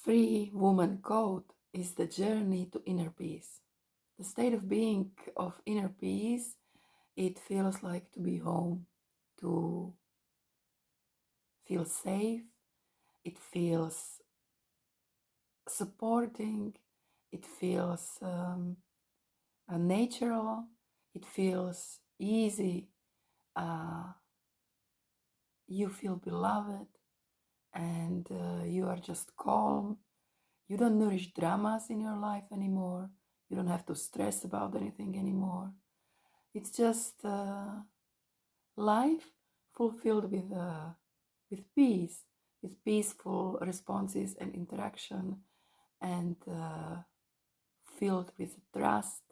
Free Woman Code is the journey to inner peace. The state of being of inner peace, it feels like to be home, to feel safe, it feels supporting, it feels natural, it feels easy, you feel beloved, and you are just calm. You don't nourish dramas in your life anymore. You don't have to stress about anything anymore. It's just life fulfilled with peace, with peaceful responses and interaction, and filled with trust,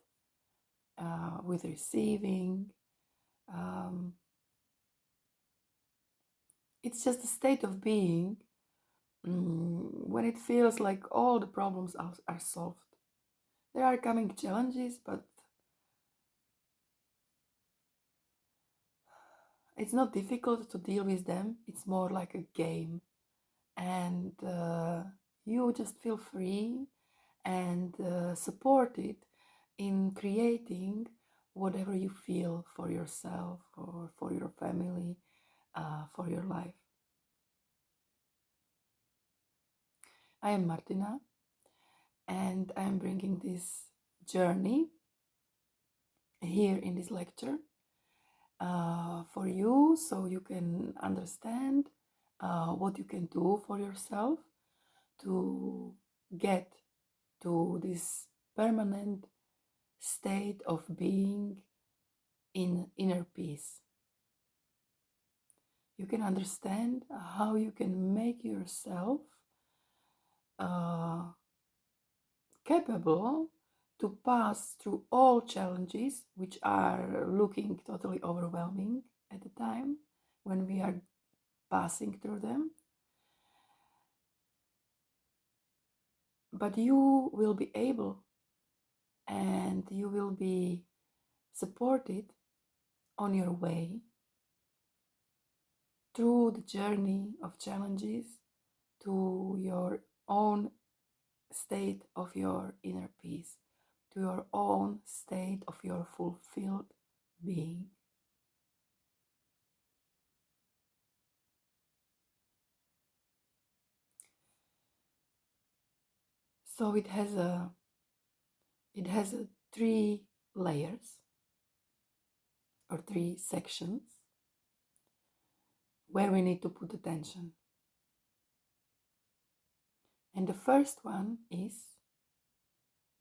with receiving. Um, it's just a state of being when it feels like all the problems are solved. There are coming challenges, but it's not difficult to deal with them. It's more like a game. And you just feel free and supported in creating whatever you feel for yourself or for your family, for your life. I am Martina, and I am bringing this journey here in this lecture for you so you can understand what you can do for yourself to get to this permanent state of being in inner peace. You can understand how you can make yourself capable to pass through all challenges which are looking totally overwhelming at the time when we are passing through them. But you will be able and you will be supported on your way through the journey of challenges to your own state of your inner peace, to your own state of your fulfilled being. So it has a 3 layers or 3 sections where we need to put attention. And the first one is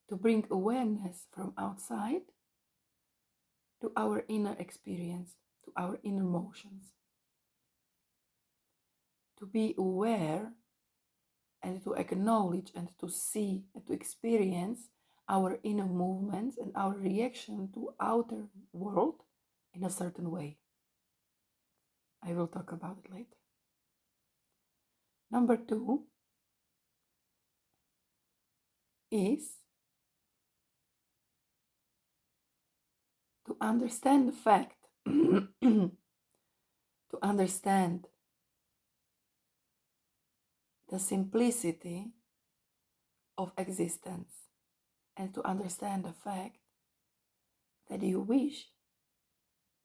to bring awareness from outside to our inner experience, to our inner emotions. To be aware and to acknowledge and to see and to experience our inner movements and our reaction to outer world in a certain way. I will talk about it later. Number 2 is to understand the fact, to understand the simplicity of existence, and to understand the fact that you wish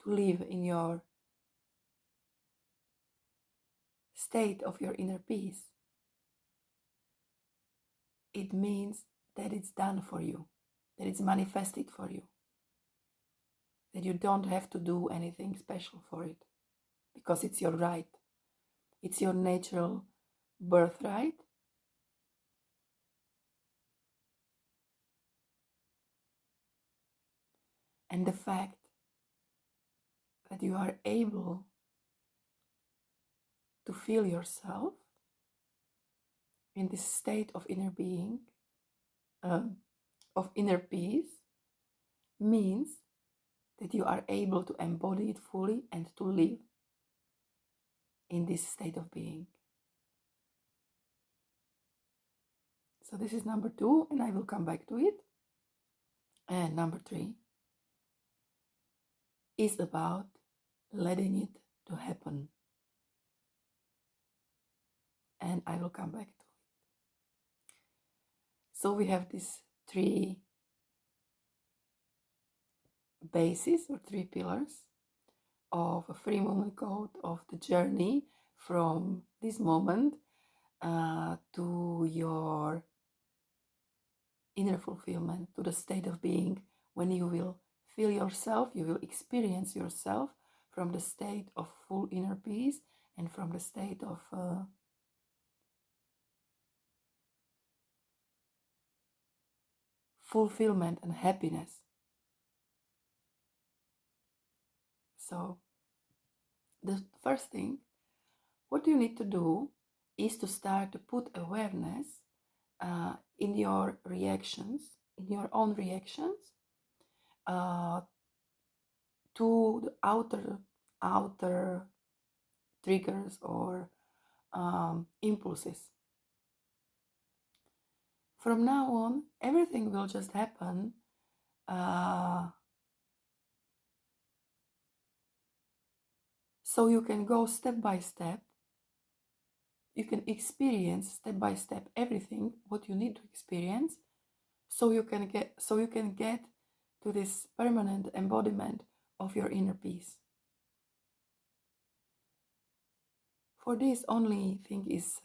to live in your state of your inner peace. It means that it's done for you, that it's manifested for you, that you don't have to do anything special for it, because it's your right. It's your natural birthright. And the fact that you are able to feel yourself in this state of inner being, of inner peace, means that you are able to embody it fully and to live in this state of being. So this is number 2, and I will come back to it. And number 3 is about letting it to happen. And I will come back to it. So we have these three bases or three pillars of a free movement code of the journey from this moment to your inner fulfillment, to the state of being when you will feel yourself, you will experience yourself from the state of full inner peace and from the state of fulfillment and happiness. So the first thing, what you need to do is to start to put awareness in your reactions, in your own reactions uh, to the outer triggers or impulses. From now on, everything will just happen so you can go step by step. You can experience step by step everything what you need to experience, so you can get to this permanent embodiment of your inner peace. For this, only thing is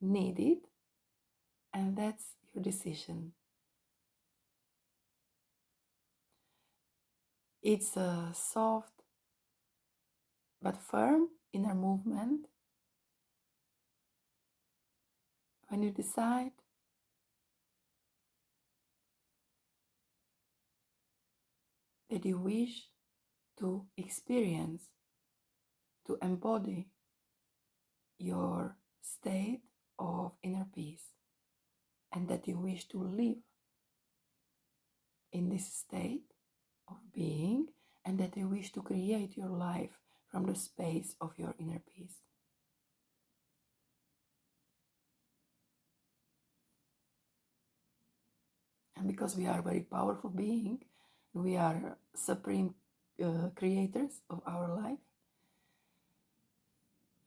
needed, and that's your decision. It's a soft but firm inner movement when you decide that you wish to experience, to embody your state of inner peace, and that you wish to live in this state of being, and that you wish to create your life from the space of your inner peace. And because we are very powerful being, we are supreme creators of our life,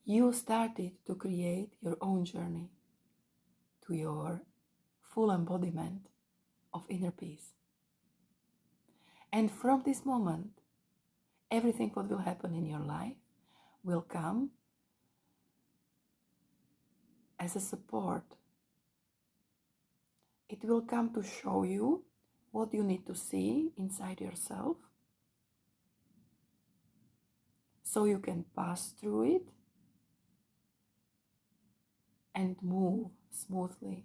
you started to create your own journey to your full embodiment of inner peace. And from this moment, everything what will happen in your life will come as a support. It will come to show you what you need to see inside yourself so you can pass through it and move smoothly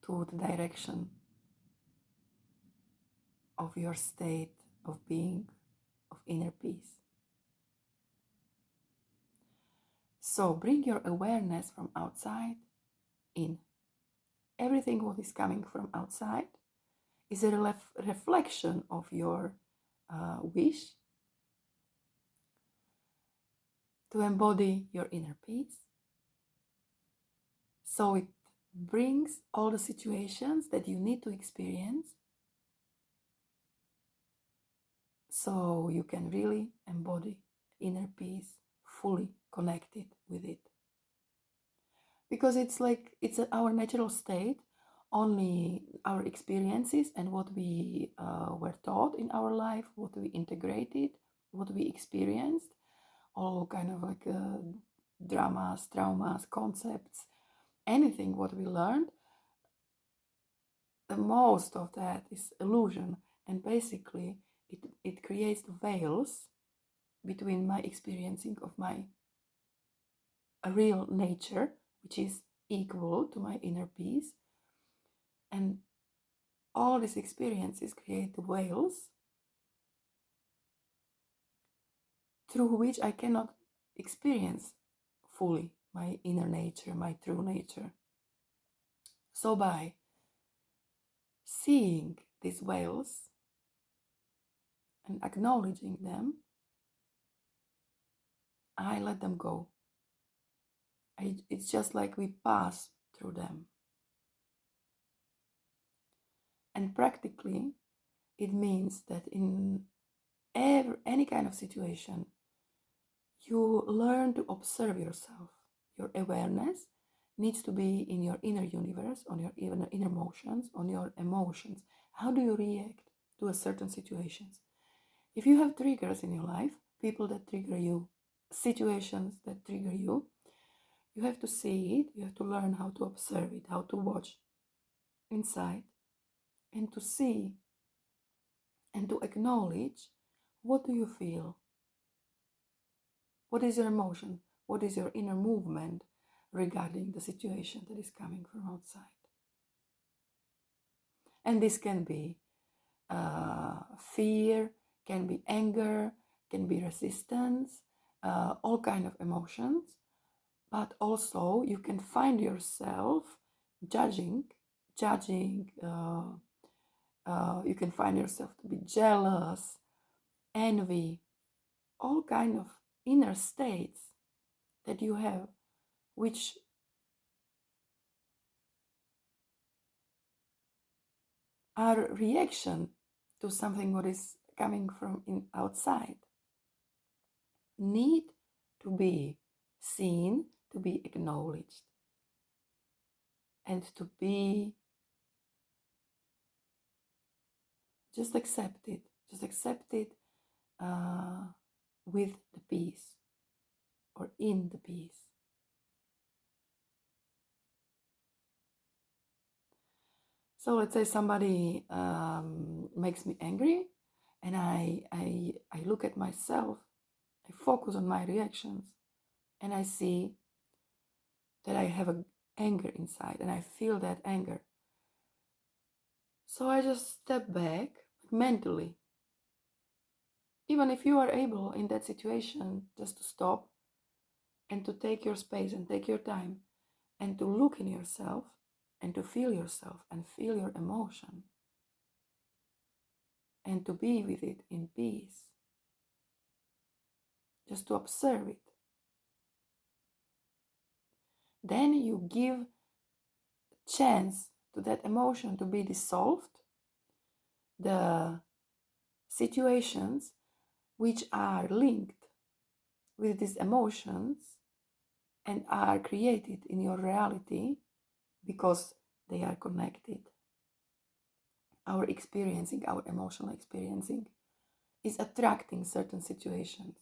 to the direction of your state of being, of inner peace. So bring your awareness from outside in. Everything what is coming from outside is a reflection of your wish to embody your inner peace. So it brings all the situations that you need to experience so you can really embody inner peace, fully connected with it. Because it's our natural state, only our experiences and what we were taught in our life, what we integrated, what we experienced, all kind of like dramas, traumas, concepts, anything what we learned, the most of that is illusion. And basically it creates veils between my experiencing of my real nature, which is equal to my inner peace, and all these experiences create veils through which I cannot experience fully my inner nature, my true nature. So by seeing these veils and acknowledging them, I let them go. It's just like we pass through them. And practically, it means that in any kind of situation, you learn to observe yourself. Your awareness needs to be in your inner universe, on your inner emotions, on your emotions. How do you react to a certain situations? If you have triggers in your life, people that trigger you, situations that trigger you, you have to see it, you have to learn how to observe it, how to watch inside, and to see and to acknowledge, what do you feel? What is your emotion? What is your inner movement regarding the situation that is coming from outside? And this can be fear, can be anger, can be resistance, all kind of emotions. But also you can find yourself judging. You can find yourself to be jealous, envy, all kind of inner states that you have, which are reaction to something what is coming from outside, need to be seen, to be acknowledged, and to be just accepted, with the peace or in the peace. So let's say somebody makes me angry, and I look at myself, I focus on my reactions, and I see that I have an anger inside, and I feel that anger. So I just step back mentally. Even if you are able in that situation just to stop and to take your space and take your time and to look in yourself and to feel yourself and feel your emotion and to be with it in peace, just to observe it. Then you give chance to that emotion to be dissolved. The situations which are linked with these emotions and are created in your reality because they are connected. Our experiencing, our emotional experiencing is attracting certain situations.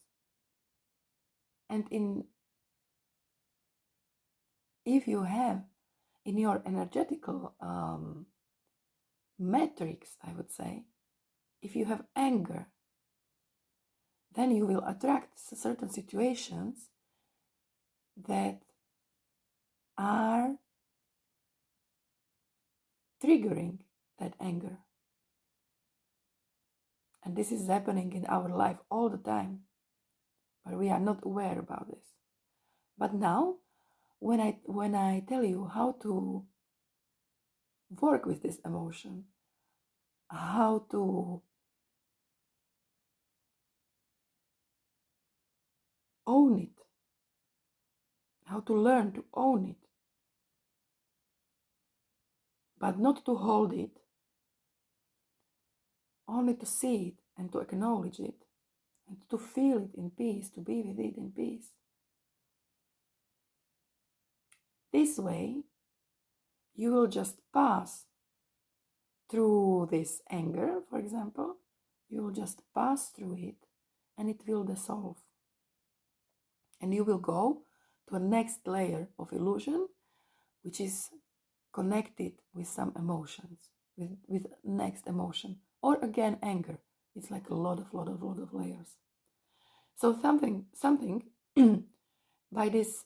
And if you have in your energetical matrix, I would say, if you have anger, then you will attract certain situations that are triggering that anger. And this is happening in our life all the time, but we are not aware about this. But now, when I tell you how to work with this emotion, how to own it, how to learn to own it, but not to hold it, only to see it and to acknowledge it and to feel it in peace, to be with it in peace. This way, you will just pass through this anger, for example, you will just pass through it and it will dissolve. And you will go to a next layer of illusion, which is connected with some emotions, with next emotion, or again anger. It's like a lot of layers. So something by this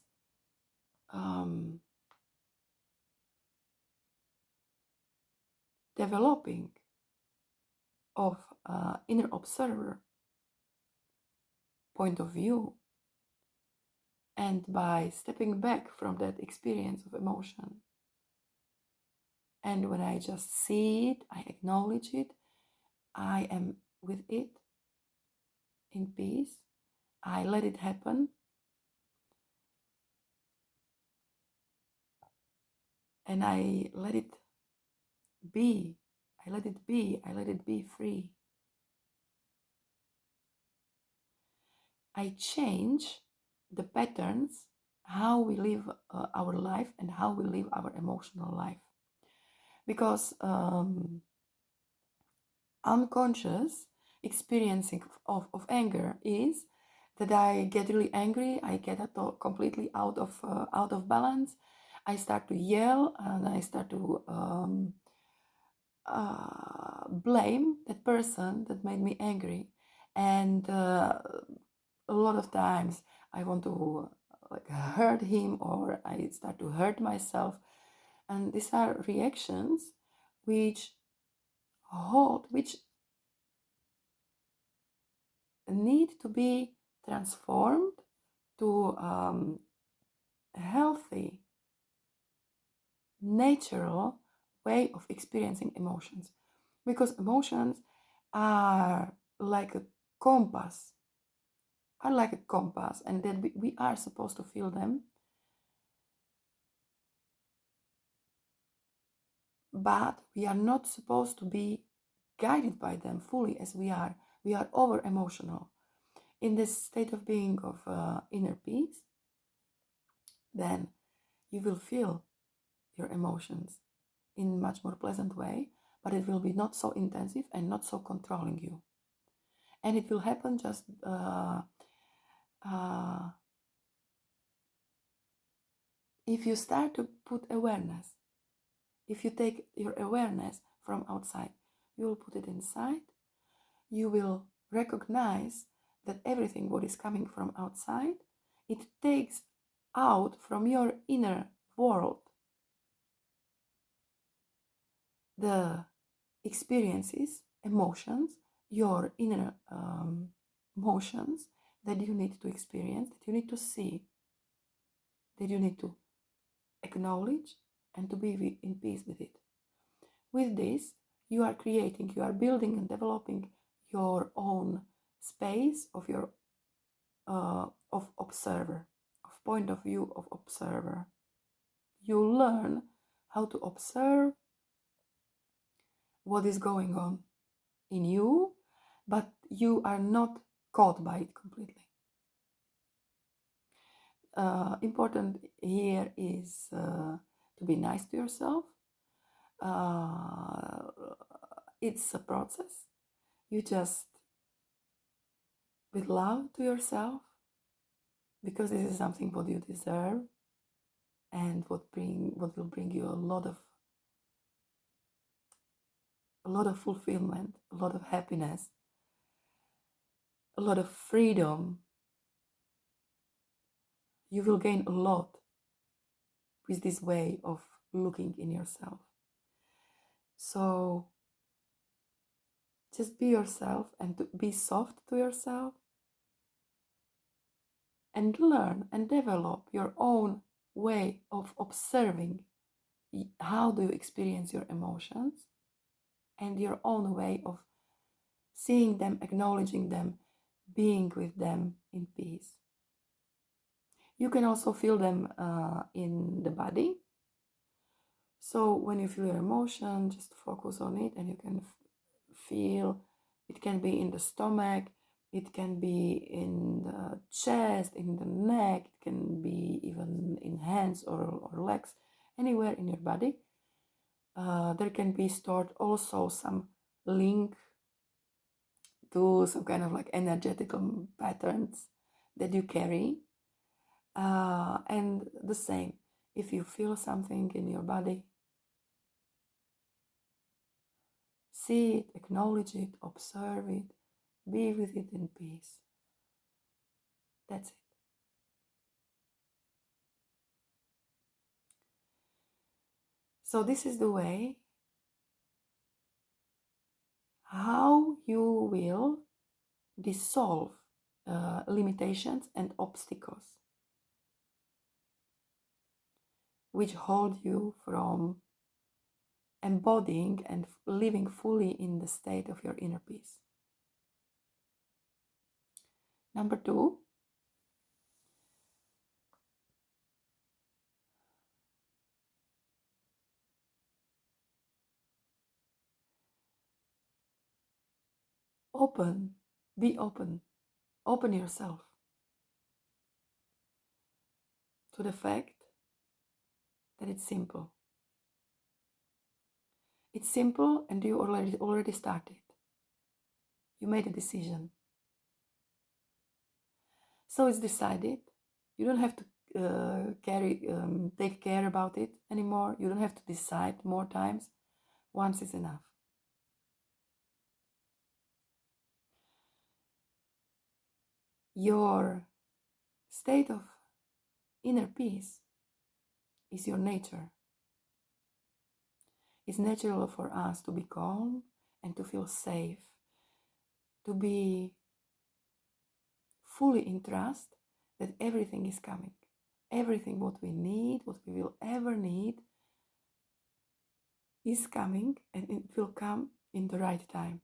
developing of inner observer point of view, and by stepping back from that experience of emotion, and when I just see it, I acknowledge it, I am with it in peace, I let it happen, and I let it be, I let it be, I let it be free. I change the patterns how we live our life and how we live our emotional life. Because unconscious experiencing of anger is that I get really angry, I get completely out of balance, I start to yell and I start to blame that person that made me angry, and a lot of times I want to like hurt him, or I start to hurt myself, and these are reactions which which need to be transformed to a healthy, natural way of experiencing emotions, because emotions are like a compass and that we are supposed to feel them, but we are not supposed to be guided by them fully as we are. We are over emotional. In this state of being of inner peace, then you will feel your emotions in much more pleasant way, but it will be not so intensive and not so controlling you. And it will happen just uh, if you start to put awareness. If you take your awareness from outside, you will put it inside, you will recognize that everything what is coming from outside, it takes out from your inner world the experiences, emotions, your inner emotions that you need to experience, that you need to see, that you need to acknowledge and to be in peace with it. With this, you are creating, you are building and developing your own space of your of observer, of point of view of observer. You learn how to observe what is going on in you, but you are not caught by it completely. Important here is to be nice to yourself. Uh, it's a process. You just, with love to yourself, because this is something what you deserve and what will bring you a lot of fulfillment, a lot of happiness, a lot of freedom. You will gain a lot with this way of looking in yourself. So just be yourself and be soft to yourself and learn and develop your own way of observing how do you experience your emotions and your own way of seeing them, acknowledging them, being with them in peace. You can also feel them in the body. So when you feel your emotion, just focus on it and you can feel. It can be in the stomach, it can be in the chest, in the neck, it can be even in hands or legs, anywhere in your body. There can be stored also some link to some kind of like energetical patterns that you carry. And the same, if you feel something in your body, see it, acknowledge it, observe it, be with it in peace. That's it. So this is the way how you will dissolve limitations and obstacles which hold you from embodying and living fully in the state of your inner peace. Number 2, be open yourself. to the fact that it's simple. It's simple, and you already started. You made a decision. So it's decided. You don't have to take care about it anymore. You don't have to decide more times. Once is enough. Your state of inner peace is your nature. It's natural for us to be calm and to feel safe, to be fully in trust that everything is coming. Everything what we need, what we will ever need, is coming, and it will come in the right time.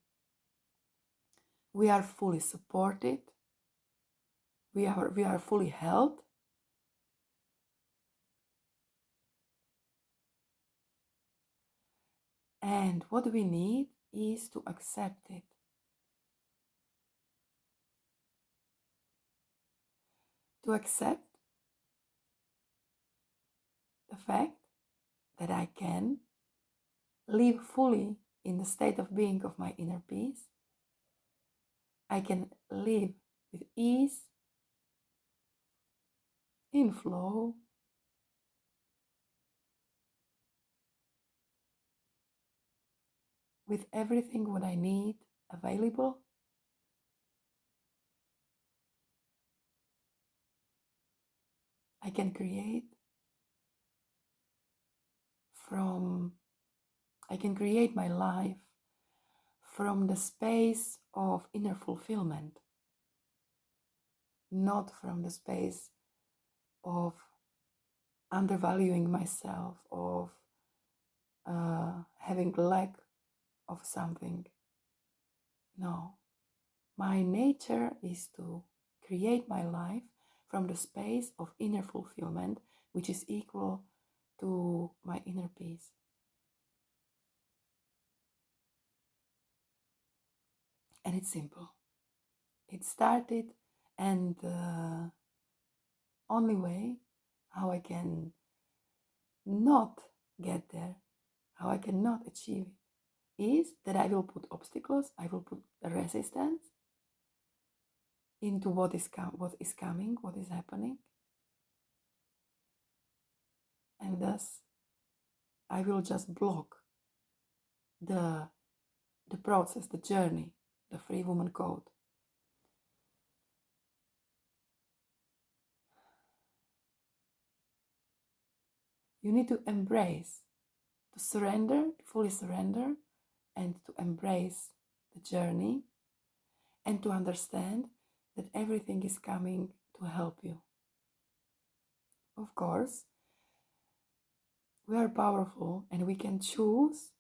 We are fully supported. We are fully held. And what we need is to accept it. To accept the fact that I can live fully in the state of being of my inner peace. I can live with ease, in flow, with everything what I need available. I can create my life from the space of inner fulfillment, not from the space of undervaluing myself, of having lack of something. No, my nature is to create my life from the space of inner fulfillment, which is equal to my inner peace. And it's simple. It started, and the only way how I can not get there, how I cannot achieve it, is that I will put obstacles, I will put resistance into what is coming, what is happening. And thus, I will just block the process, the journey, the Free Woman Code. You need to embrace, to surrender, to fully surrender, and to embrace the journey, and to understand that everything is coming to help you. Of course, we are powerful and we can choose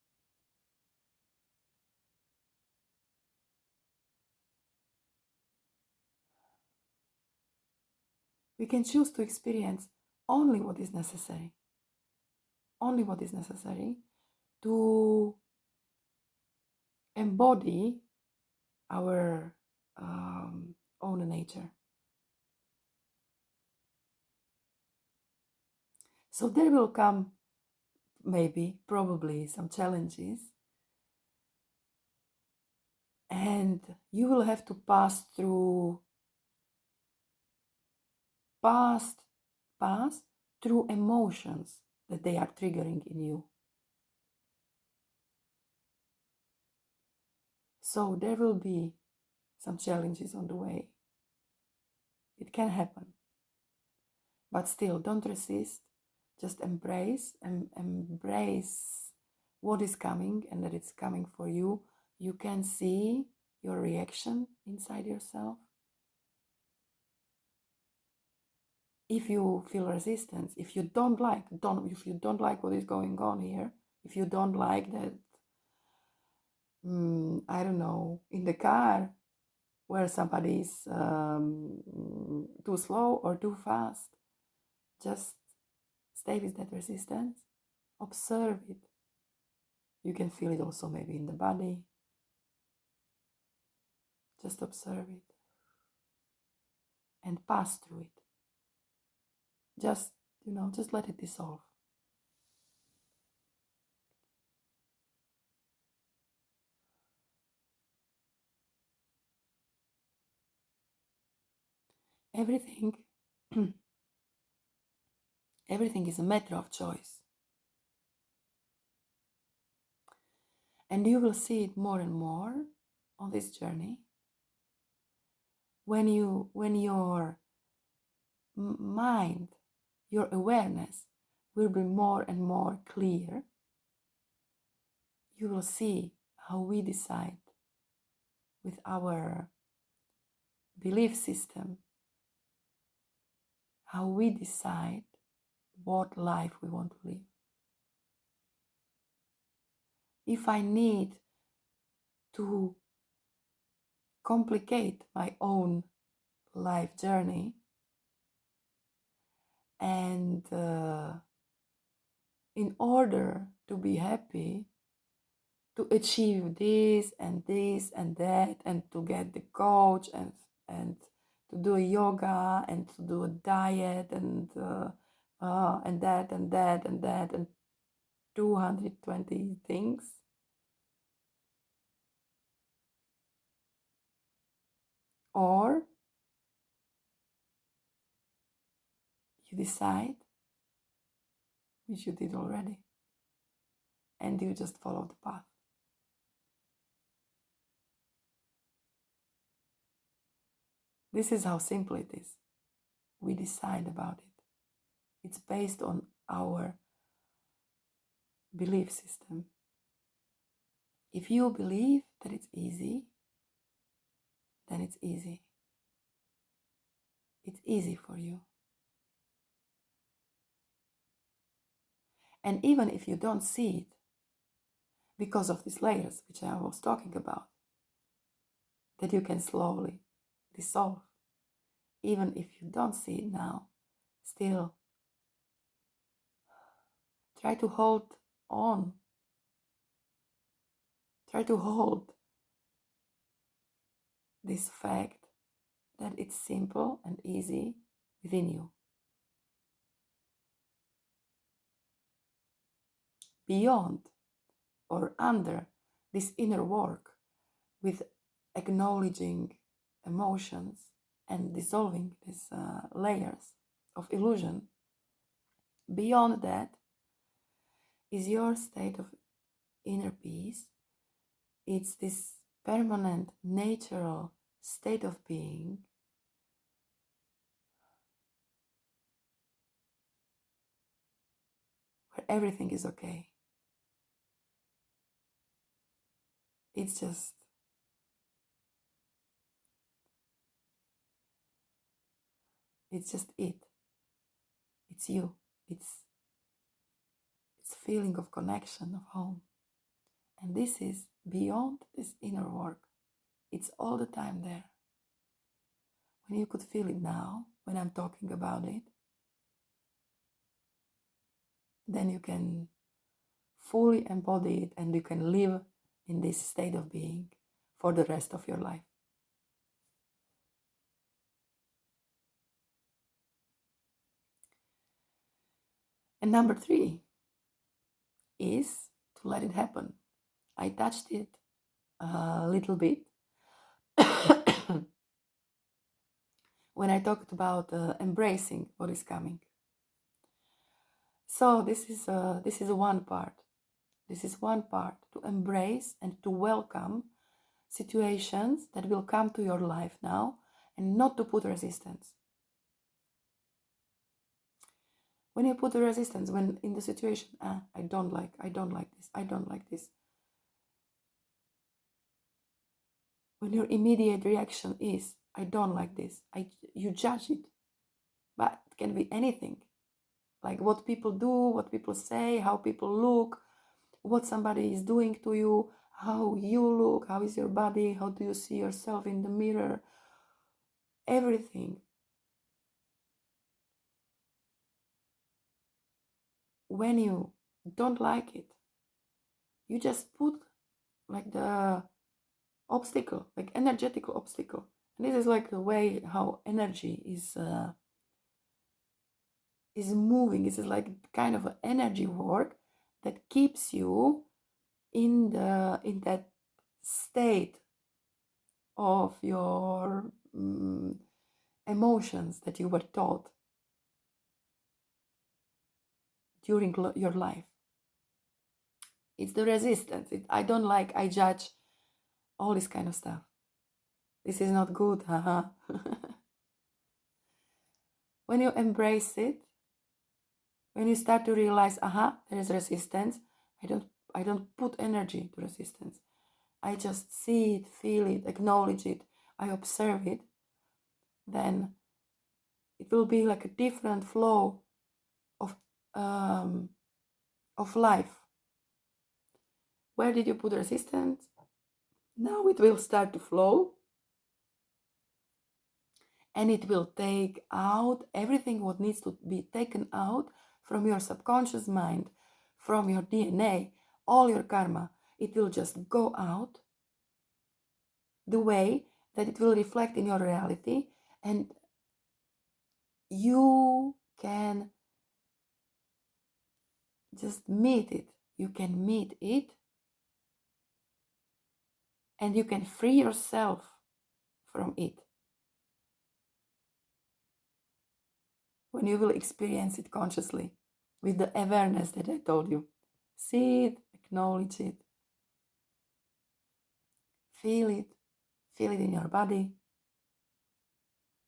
to experience only what is necessary. Only what is necessary to embody our own nature. So there will come probably some challenges, and you will have to pass through emotions that they are triggering in you. So there will be some challenges on the way. It can happen. But still, don't resist. Just embrace what is coming, and that it's coming for you. You can see your reaction inside yourself. If you feel resistance, if you don't like what is going on here, if you don't like that, I don't know, in the car where somebody is too slow or too fast, just stay with that resistance, observe it. You can feel it also maybe in the body. Just observe it and pass through it. Just just let it dissolve. Everything, everything is a matter of choice. And you will see it more and more on this journey when your mind, your awareness will be more and more clear. You will see how we decide with our belief system, how we decide what life we want to live. If I need to complicate my own life journey and in order to be happy, to achieve this and this and that, and to get the coach and to do a yoga and to do a diet and that and that and that and 220 things, or you decide, which you did already, and you just follow the path. This is how simple it is. We decide about it. It's based on our belief system. If you believe that it's easy, then it's easy. It's easy for you. And even if you don't see it, because of these layers which I was talking about, that you can slowly dissolve, even if you don't see it now, still try to hold on. Try to hold this fact that it's simple and easy within you. Beyond or under this inner work with acknowledging emotions and dissolving these layers of illusion, beyond that is your state of inner peace. It's this permanent, natural state of being where everything is okay. It's just it. It's you. It's feeling of connection, of home. And this is beyond this inner work. It's all the time there. When you could feel it now, when I'm talking about it, then you can fully embody it and you can live in this state of being for the rest of your life. And number 3 is to let it happen. I touched it a little bit when I talked about embracing what is coming. So this is one part. This is one part, to embrace and to welcome situations that will come to your life now, and not to put resistance. When you put the resistance, when in the situation, I don't like this. When your immediate reaction is, I don't like this, you judge it. But it can be anything. Like what people do, what people say, how people look, what somebody is doing to you, how you look, how is your body, how do you see yourself in the mirror, everything. When you don't like it, you just put like the obstacle, like energetical obstacle. And this is like the way how energy is is moving. It's like kind of an energy work that keeps you in that state of your emotions that you were taught during your life. It's the resistance. I judge all this kind of stuff. This is not good, haha. When you embrace it, when you start to realize, there is resistance, I don't put energy to resistance. I just see it, feel it, acknowledge it, I observe it, then it will be like a different flow of life. Where did you put resistance? Now it will start to flow, and it will take out everything what needs to be taken out from your subconscious mind, from your DNA, all your karma. It will just go out the way that it will reflect in your reality, and you can just meet it. You can meet it, and you can free yourself from it when you will experience it consciously with the awareness that I told you. See it, acknowledge it, feel it in your body,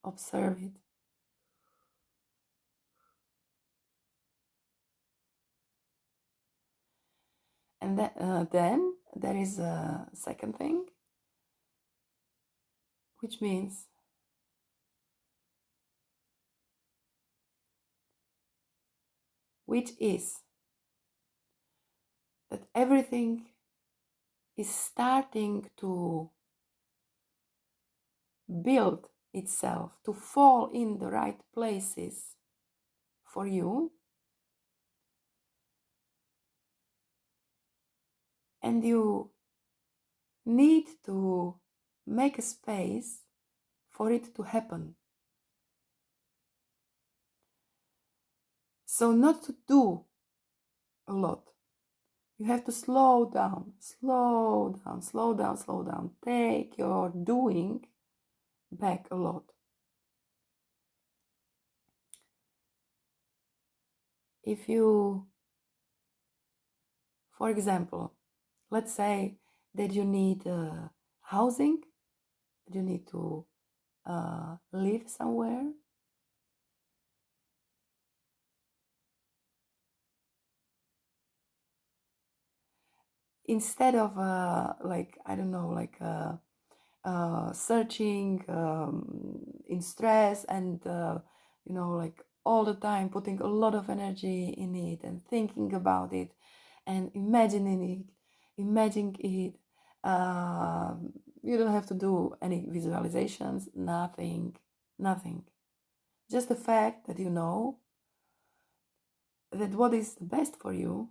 observe it. And then there is a second thing, which means that everything is starting to build itself, to fall in the right places for you. And you need to make a space for it to happen. So not to do a lot. You have to slow down. Take your doing back a lot. If you, for example, let's say that you need housing, that you need to live somewhere. Instead of searching in stress and all the time putting a lot of energy in it and thinking about it and imagining it, you don't have to do any visualizations, nothing. Just the fact that you know that what is the best for you,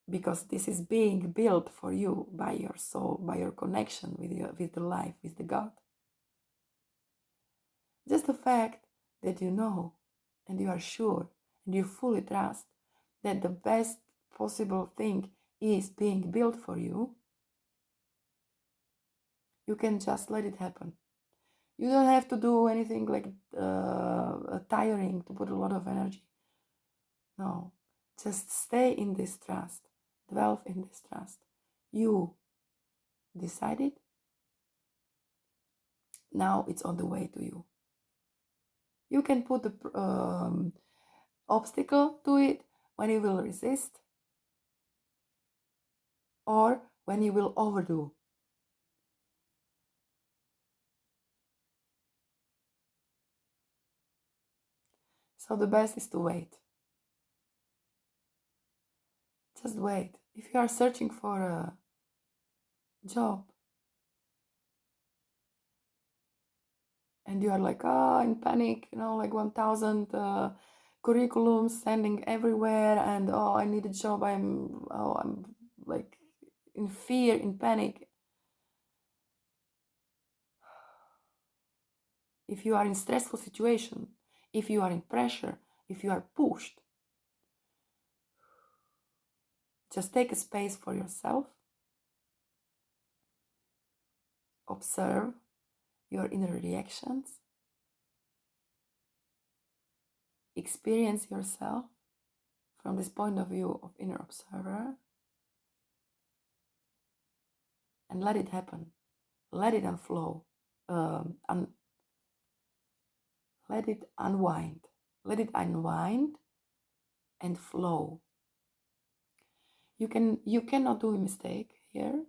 because this is being built for you by your soul, by your connection with the life, with the God. Just the fact that you know and you are sure and you fully trust that the best possible thing is being built for you, you can just let it happen. You don't have to do anything like tiring, to put a lot of energy. No, just stay in this trust, dwell in this trust. You decided, now it's on the way to you. You can put the obstacle to it when you will resist or when you will overdo. So the best is to wait. Just wait. If you are searching for a job and you are like, in panic, like 1,000 curriculums sending everywhere, and I need a job, I'm like in fear, in panic. If you are in stressful situation, if you are in pressure, if you are pushed, just take a space for yourself. Observe your inner reactions. Experience yourself from this point of view of inner observer. And let it happen. Let it unflow. Let it unwind. Let it unwind and flow. You cannot do a mistake here.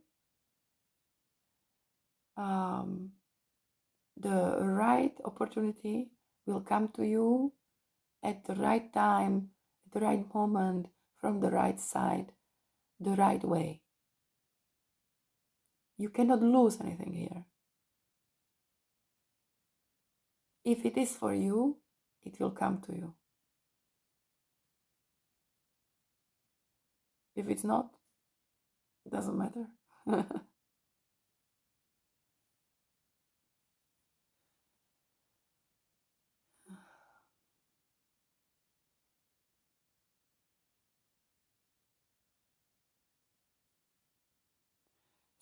The right opportunity will come to you at the right time, at the right moment, from the right side, the right way. You cannot lose anything here. If it is for you, it will come to you. If it's not, it doesn't matter.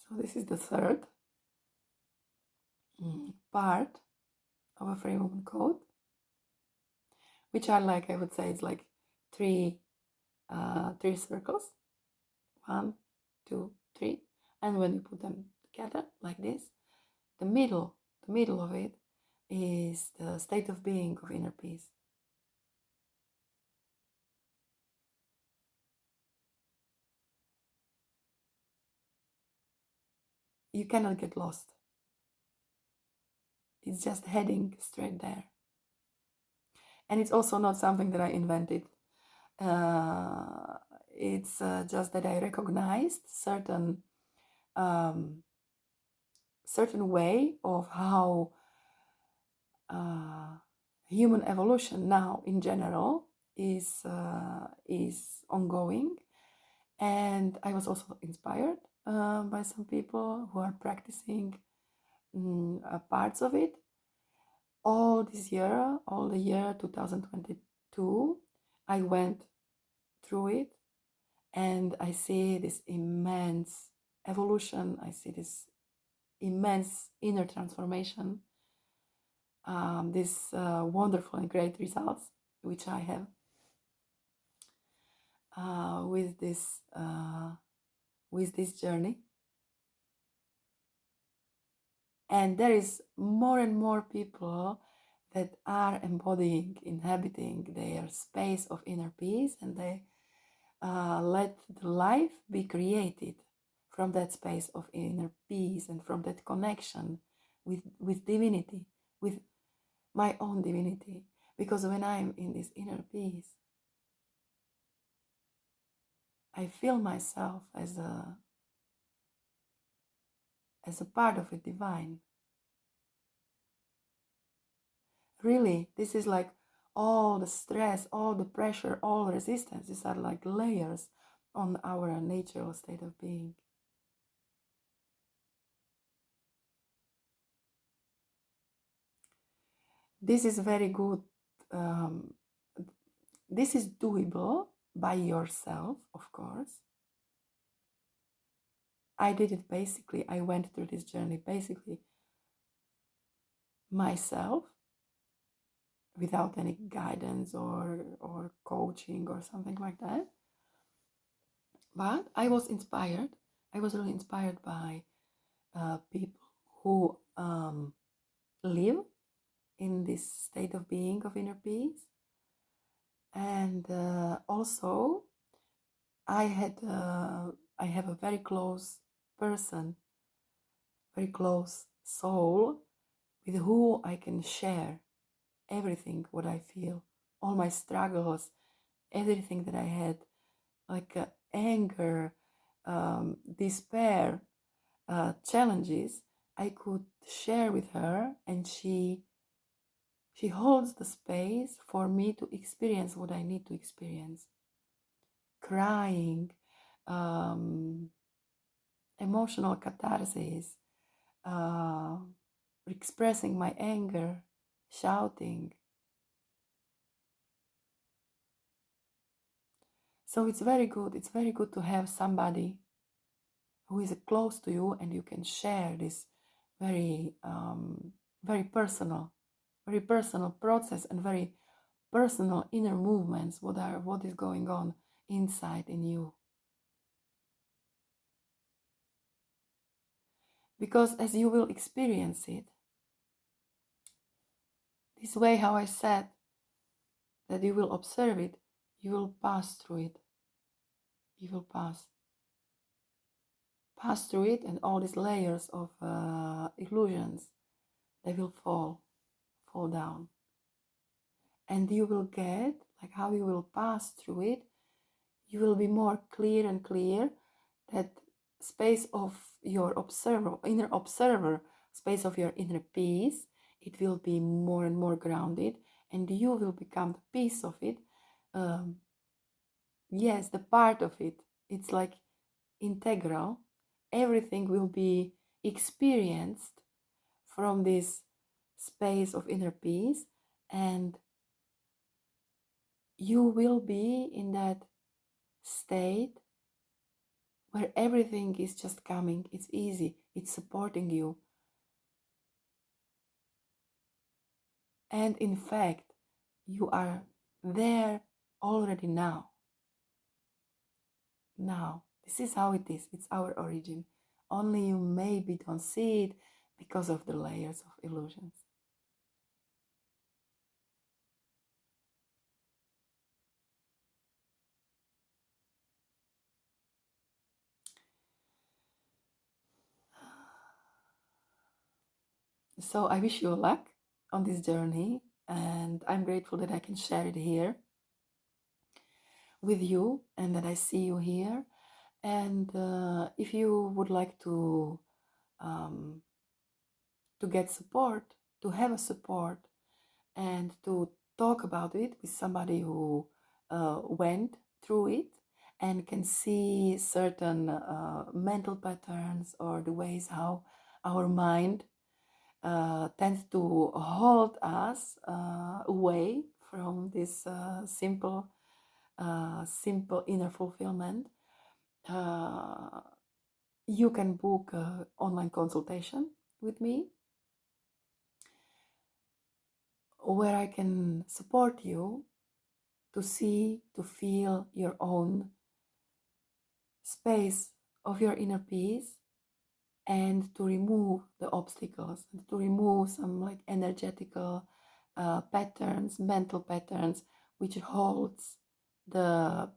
So this is the third part of a free movement code, which are like, I would say, it's like three circles. 1, 2, 3. And when you put them together like this, the middle of it is the state of being of inner peace. You cannot get lost. It's just heading straight there. And it's also not something that I invented. It's just that I recognized certain way of how human evolution now in general is ongoing. And I was also inspired by some people who are practicing parts of it. All the year 2022, I went through it, and I see this immense evolution. I see this immense inner transformation, these wonderful and great results which I have with this journey. And there is more and more people that are embodying, inhabiting their space of inner peace, and they let the life be created from that space of inner peace and from that connection with divinity, with my own divinity. Because when I'm in this inner peace, I feel myself as a part of a divine. Really, this is like all the stress, all the pressure, all resistance. These are like layers on our natural state of being. This is very good. This is doable by yourself, of course. I did it basically, I went through this journey basically myself, without any guidance or coaching or something like that. But I was inspired. I was really inspired by people who live in this state of being of inner peace. And also, I have a very close person, very close soul, with who I can share everything what I feel, all my struggles, everything that I had, like anger, despair, challenges. I could share with her, and she holds the space for me to experience what I need to experience. Crying, emotional catharsis, expressing my anger, shouting. So it's very good. It's very good to have somebody who is close to you and you can share this very, very personal process and very personal inner movements. What is going on inside in you? Because as you will experience it, this way, how I said, that you will observe it, you will pass through it. You will pass through it, and all these layers of illusions, they will fall down. And you will get, like how you will pass through it, you will be more clear and clear that space of your inner observer, space of your inner peace, it will be more and more grounded, and you will become the piece of it. Yes, the part of it. It's like integral. Everything will be experienced from this space of inner peace, and you will be in that state where everything is just coming. It's easy, it's supporting you. And in fact, you are there already now. Now, this is how it is. It's our origin. Only you maybe don't see it because of the layers of illusions. So I wish you luck on this journey, and I'm grateful that I can share it here with you and that I see you here. And if you would like um, to get support, to have a support, and to talk about it with somebody who went through it and can see certain mental patterns or the ways how our mind tends to hold us away from this simple inner fulfillment. You can book an online consultation with me where I can support you to see, to feel your own space of your inner peace, and to remove the obstacles, and to remove some like energetical patterns, mental patterns, which holds the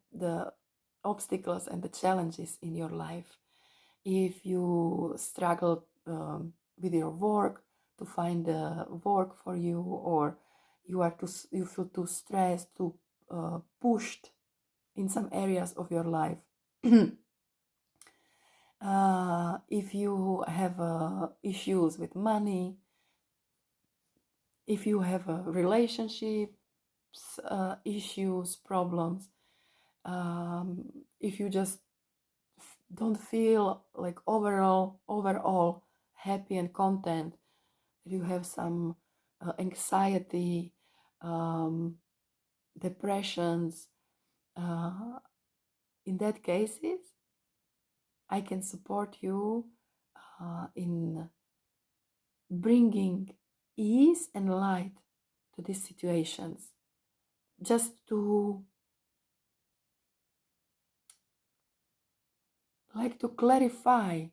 obstacles and the challenges in your life. If you struggle with your work, to find work for you, or you feel too stressed, too pushed in some areas of your life. If you have issues with money, if you have relationships issues, problems, if you just don't feel like overall happy and content, if you have some anxiety, depressions, in that cases, I can support you in bringing ease and light to these situations, just to clarify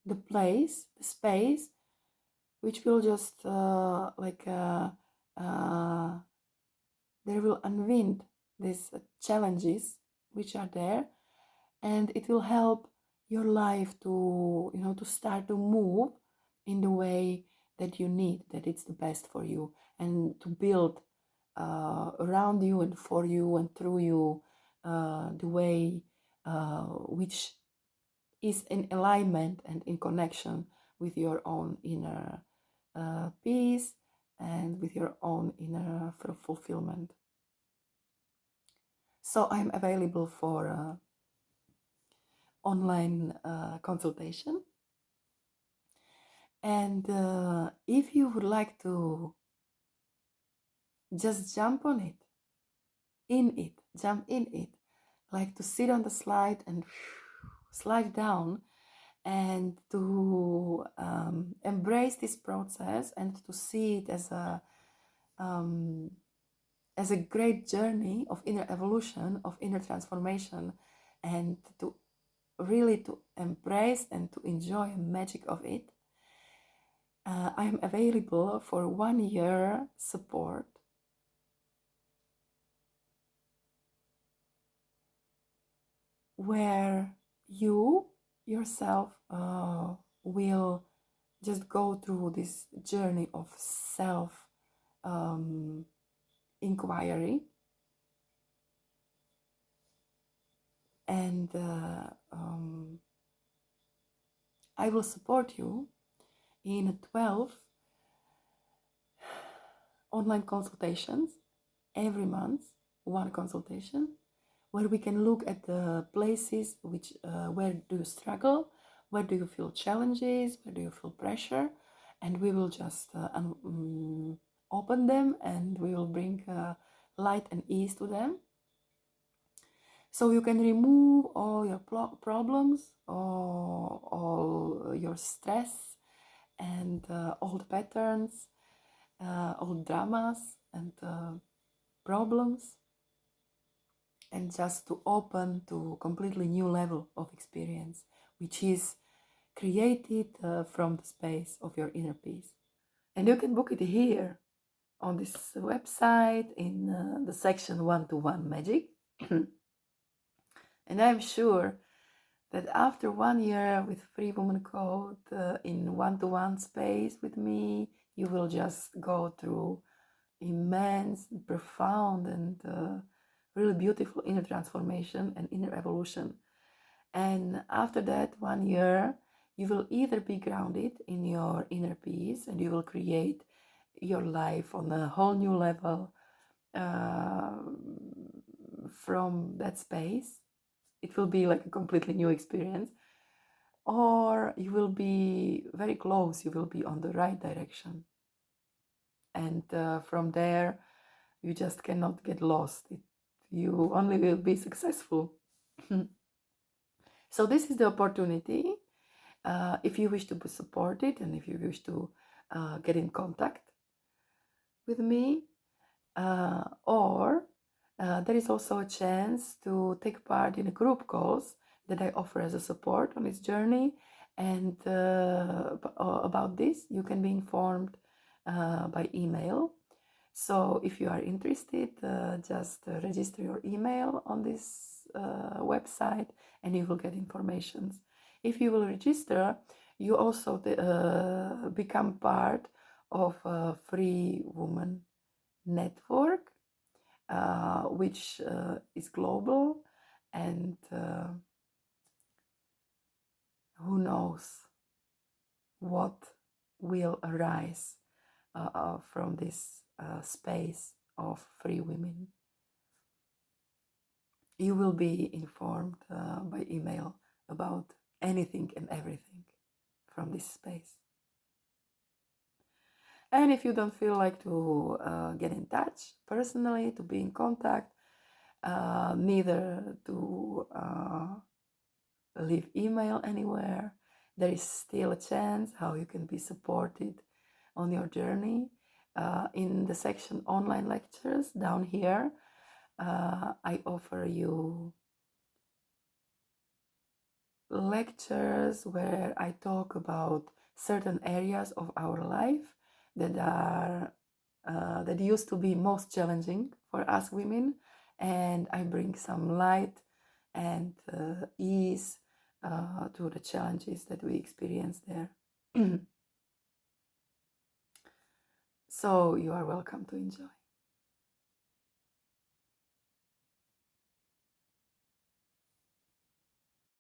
the place, the space, which will just there will unwind these challenges which are there, and it will help your life to to start to move in the way that you need, that it's the best for you, and to build around you and for you and through you the way which is in alignment and in connection with your own inner peace and with your own inner fulfillment. So I'm available for online consultation. And if you would like to just jump in it, like to sit on the slide and slide down, and to embrace this process and to see it as a great journey of inner evolution, of inner transformation, and to really to embrace and to enjoy the magic of it. I am available for 1 year support, where you yourself will just go through this journey of self inquiry, and I will support you in 12 online consultations every month, one consultation, where we can look at the places which where do you struggle, where do you feel challenges, where do you feel pressure, and we will just open them, and we will bring light and ease to them, so you can remove all your problems, all your stress, and old patterns, old dramas, and problems, and just to open to a completely new level of experience, which is created from the space of your inner peace. And you can book it here on this website in the section One-to-One Magic. And I'm sure that after 1 year with Free Woman Code in one-to-one space with me, you will just go through immense, profound, and really beautiful inner transformation and inner evolution. And after that 1 year, you will either be grounded in your inner peace, and you will create your life on a whole new level from that space. It will be like a completely new experience. Or you will be very close, you will be on the right direction. And from there, you just cannot get lost. You only will be successful. So this is the opportunity. If you wish to be supported, and if you wish to get in contact with me, or there is also a chance to take part in a group calls that I offer as a support on this journey. And about this, you can be informed by email. So if you are interested, just register your email on this website, and you will get information. If you will register, you also become part of a Free Woman network, which is global, and who knows what will arise from this space of free women. You will be informed by email about anything and everything from this space. And if you don't feel like to get in touch personally, to be in contact, neither to leave email anywhere, there is still a chance how you can be supported on your journey. In the section online lectures down here, I offer you lectures where I talk about certain areas of our life that are that used to be most challenging for us women, and I bring some light and ease to the challenges that we experience there. So you are welcome to enjoy.